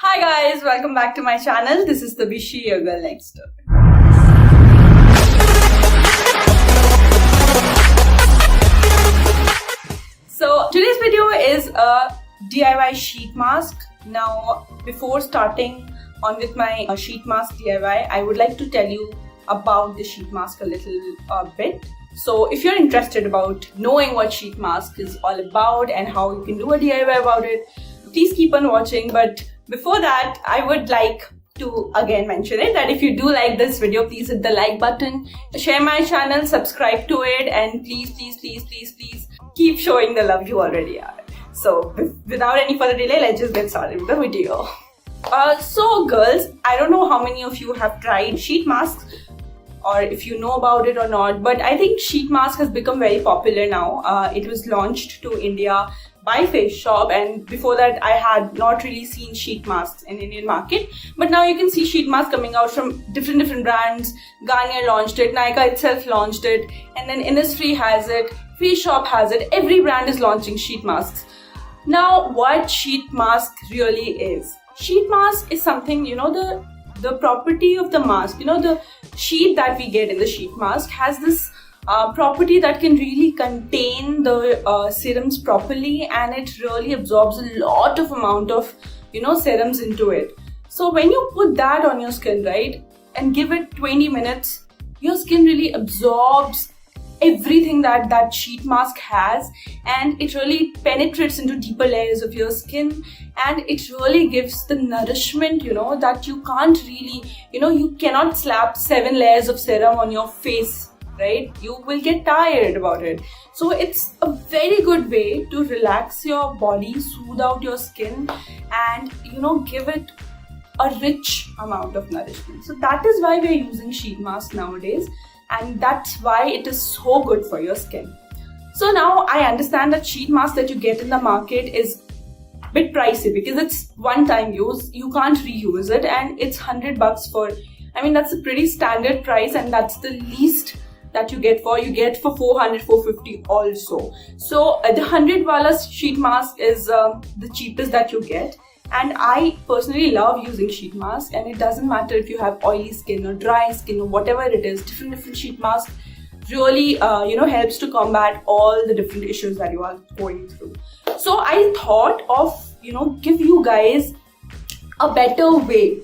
Hi guys, welcome back to my channel. This is Tabishi, your girl next door. So today's video is a DIY sheet mask. Now before starting on with my sheet mask DIY, I would like to tell you about the sheet mask a little bit. So if you're interested about knowing what sheet mask is all about and how you can do a DIY about it, please keep on watching. But before that, I would like to again mention it that if you do like this video, please hit the like button, share my channel, subscribe to it, and please keep showing the love you already are. So without any further delay, let's just get started with the video. So girls, I don't know how many of you have tried sheet masks or if you know about it or not, but I think sheet mask has become very popular now. It was launched to India by Face Shop, and before that I had not really seen sheet masks in Indian market, but now you can see sheet masks coming out from different brands. Garnier launched it, Nykaa itself launched it, and then Innisfree has it, Face Shop has it. Every brand is launching sheet masks. Now what sheet mask really is? Sheet mask is something, the property of the mask, the sheet that we get in the sheet mask has this property that can really contain the serums properly, and it really absorbs a lot of amount of serums into it. So when you put that on your skin, right, and give it 20 minutes, your skin really absorbs everything that sheet mask has, and it really penetrates into deeper layers of your skin, and it really gives the nourishment that you can't really, you cannot slap 7 layers of serum on your face, right? You will get tired about it. So it's a very good way to relax your body, soothe out your skin, and give it a rich amount of nourishment. So that is why we're using sheet mask nowadays, and that's why it is so good for your skin. So now I understand that sheet mask that you get in the market is a bit pricey because it's one-time use. You can't reuse it, and it's $100 for, that's a pretty standard price, and that's the least that you get for 400, 450 also. So the $100 sheet mask is the cheapest that you get, and I personally love using sheet mask, and it doesn't matter if you have oily skin or dry skin or whatever it is. Different sheet masks really helps to combat all the different issues that you are going through. So I thought of give you guys a better way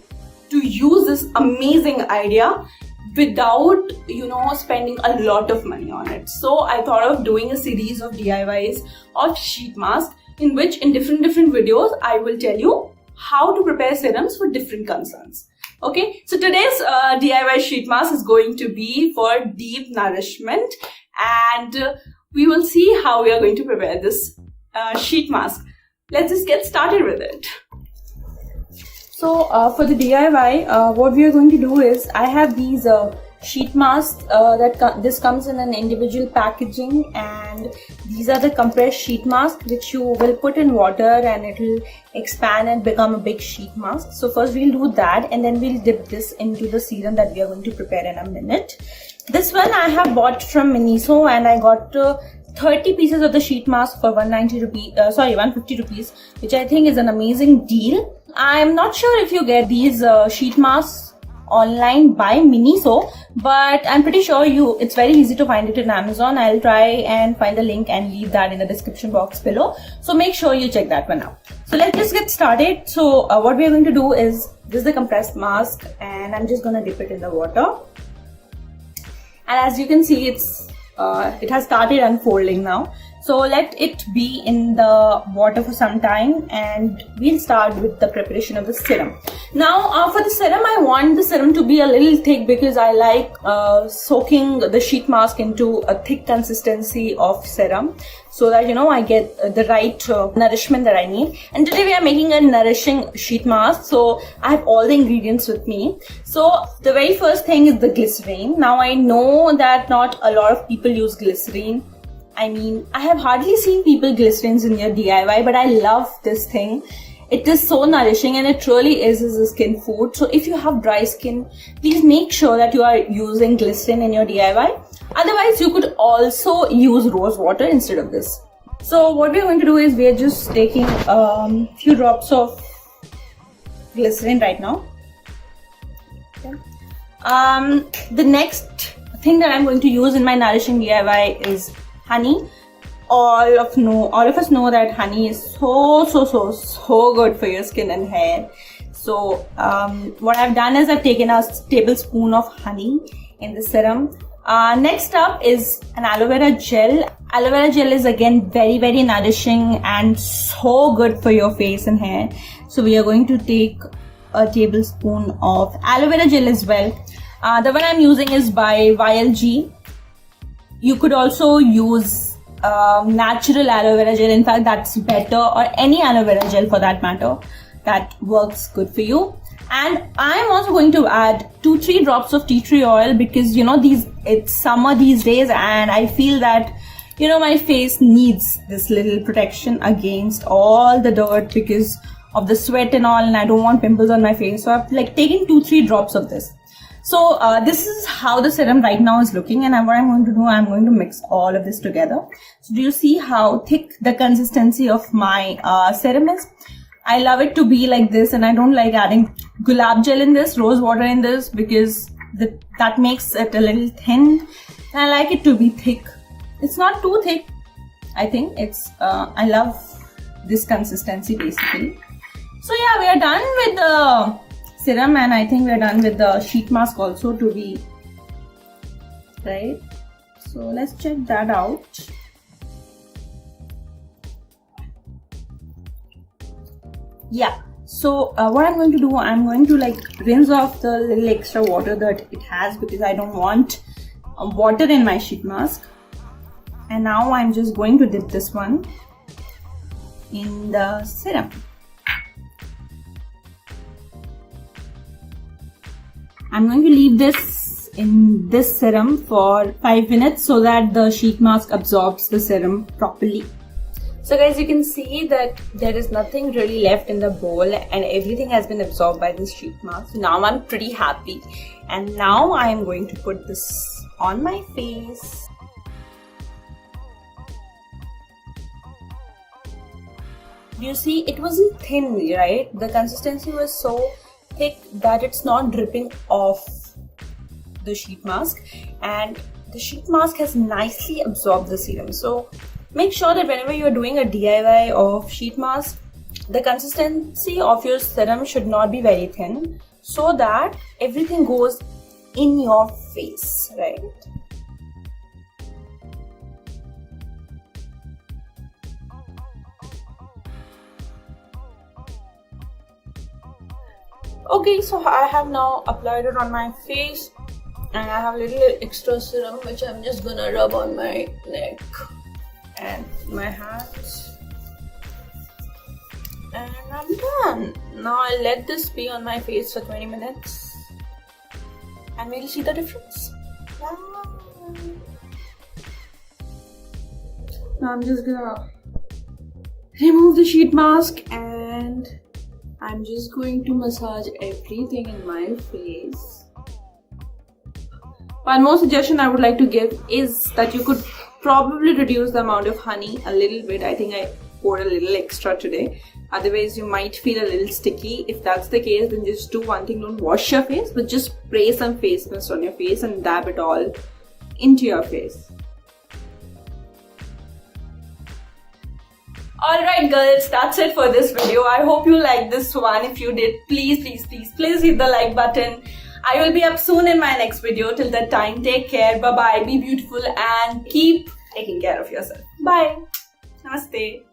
to use this amazing idea without spending a lot of money on it. So I thought of doing a series of DIYs of sheet mask, in which in different videos I will tell you how to prepare serums for different concerns. Okay, so today's DIY sheet mask is going to be for deep nourishment, and we will see how we are going to prepare this sheet mask. Let's just get started with it. So for the DIY, what we are going to do is, I have these sheet masks this comes in an individual packaging, and these are the compressed sheet masks which you will put in water and it will expand and become a big sheet mask. So first we'll do that, and then we'll dip this into the serum that we are going to prepare in a minute. This one I have bought from Miniso, and I got 30 pieces of the sheet mask for 150 rupees, which I think is an amazing deal. I'm not sure if you get these sheet masks online by Miniso, but I'm pretty sure it's very easy to find it in Amazon. I'll try and find the link and leave that in the description box below. So make sure you check that one out. So let's just get started. So what we are going to do is, this is the compressed mask, and I'm just going to dip it in the water. And as you can see, it has started unfolding now. So let it be in the water for some time, and we'll start with the preparation of the serum. Now for the serum, I want the serum to be a little thick because I like soaking the sheet mask into a thick consistency of serum, so that I get the right nourishment that I need. And today we are making a nourishing sheet mask, so I have all the ingredients with me. So the very first thing is the glycerine. Now I know that not a lot of people use glycerine. I have hardly seen people glycerines in their DIY, but I love this thing. It is so nourishing, and it really is a skin food. So if you have dry skin, please make sure that you are using glycerin in your DIY. Otherwise, you could also use rose water instead of this. So what we're going to do is, we are just taking a few drops of glycerin right now. Okay. The next thing that I'm going to use in my Nourishing DIY is honey. All of us know that honey is so good for your skin and hair. So what I've done is I've taken a tablespoon of honey in the serum. Next up is an aloe vera gel. Aloe vera gel is again very nourishing and so good for your face and hair. So we are going to take a tablespoon of aloe vera gel as well. The one I'm using is by YLG. You could also use natural aloe vera gel. In fact, that's better, or any aloe vera gel for that matter. That works good for you. And I'm also going to add 2-3 drops of tea tree oil because it's summer these days, and I feel that my face needs this little protection against all the dirt because of the sweat and all, and I don't want pimples on my face. So I've taken 2-3 drops of this. So this is how the serum right now is looking, and what I'm going to do, I'm going to mix all of this together. So do you see how thick the consistency of my serum is? I love it to be like this, and I don't like adding gulab gel in this, rose water in this, because that makes it a little thin, and I like it to be thick. It's not too thick. I think it's I love this consistency basically. So yeah, we are done with the serum, and I think we are done with the sheet mask also to be right. So let's check that out. Yeah, so what I'm going to do, I'm going to rinse off the little extra water that it has because I don't want water in my sheet mask. And now I'm just going to dip this one in the serum. I'm going to leave this in this serum for 5 minutes so that the sheet mask absorbs the serum properly. So guys, you can see that there is nothing really left in the bowl and everything has been absorbed by this sheet mask. So now I'm pretty happy, and now I am going to put this on my face. You see, it wasn't thin, right? The consistency was so thick that it's not dripping off the sheet mask, and the sheet mask has nicely absorbed the serum. So make sure that whenever you're doing a DIY of sheet mask, the consistency of your serum should not be very thin so that everything goes in your face, right? Okay, so I have now applied it on my face, and I have a little extra serum which I'm just gonna rub on my neck and my hands, and I'm done. Now I'll let this be on my face for 20 minutes and we'll see the difference. Now I'm just gonna remove the sheet mask and I'm just going to massage everything in my face. One more suggestion I would like to give is that you could probably reduce the amount of honey a little bit. I think I poured a little extra today. Otherwise, you might feel a little sticky. If that's the case, then just do one thing. Don't wash your face, but just spray some face mist on your face and dab it all into your face. Alright girls, that's it for this video. I hope you liked this one. If you did, please hit the like button. I will be up soon in my next video. Till that time, take care. Bye bye. Be beautiful and keep taking care of yourself. Bye. Namaste.